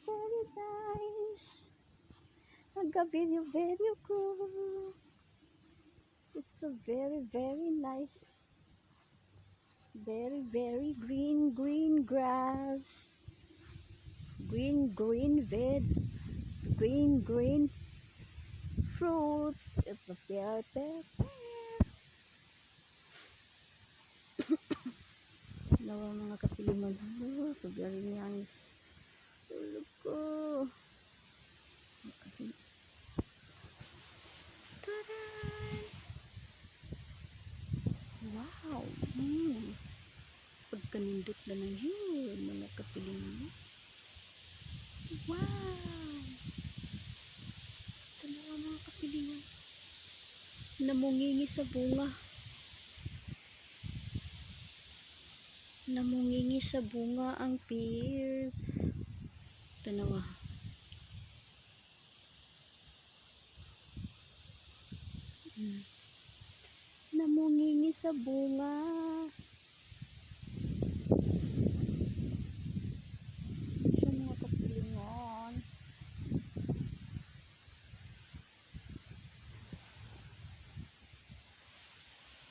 very nice. Nagka-video ko. It's a very nice. Very green grass. Green veg. Green fruits. It's a pear. Nawa mga kapilingon. Oh, so very nice. Tulog ko. Taran! Wow! Pagkanindot na lang yun, mga kapilingon. Wow! Tanawa mga kapilingon. Namungingi sa bunga. Namungingi sa bunga ang pears. Tanawa. Namungingi sa bunga. Siya mga kapilingon.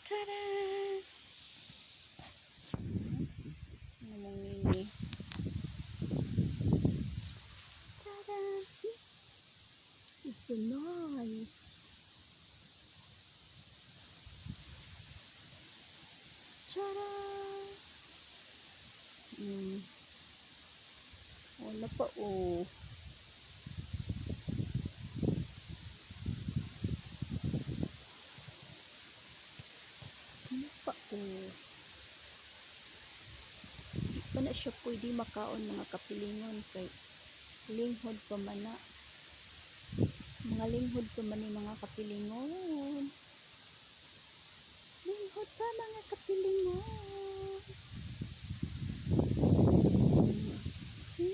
Tada! Namungingi. Tada! See? It's so nice. Tada! Wala pa oh. Wala pa oh. Di pa na siya pwede makaon mga kapilingon kay linghod pa man na. Mga linghod pa man ni mga kapilingon. Linghod pa mga kapilingon. See?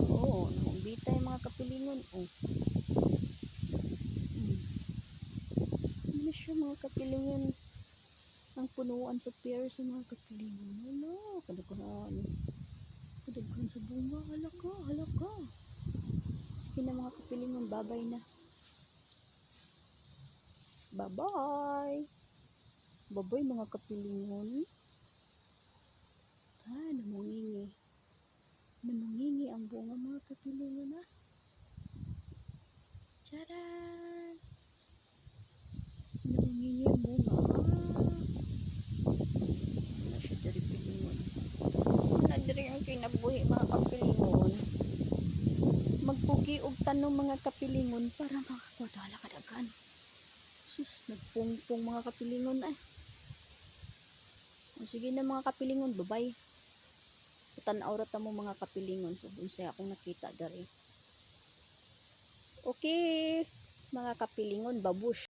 Oo, nahumbitay mga kapilingon. Oh. Ano siya mga kapilingon? Ang punuan sa pears sa mga kapilingon. Ano? Kadaghan. Kadaghan sa bunga. Halaka. Sige na mga kapilingon. Babay na. Bye-bye. Bye-bye mga kapilingon. Namungingi. Namungingi ang bunga mga kapilingon ha. Tcharan! Namungingi ang bunga. Ano siya dari pilingon? Ano dari ang kinabuhi mga kapilingon? Magpugi og tanong mga kapilingon para makakwadala kadagan. Sus, nagpungpong mga kapilingon ay. Sige na mga kapilingon, bye-bye. Tanaw ra ta mo mga kapilingon so unsay akong nakita dari. Okay, mga kapilingon, babush.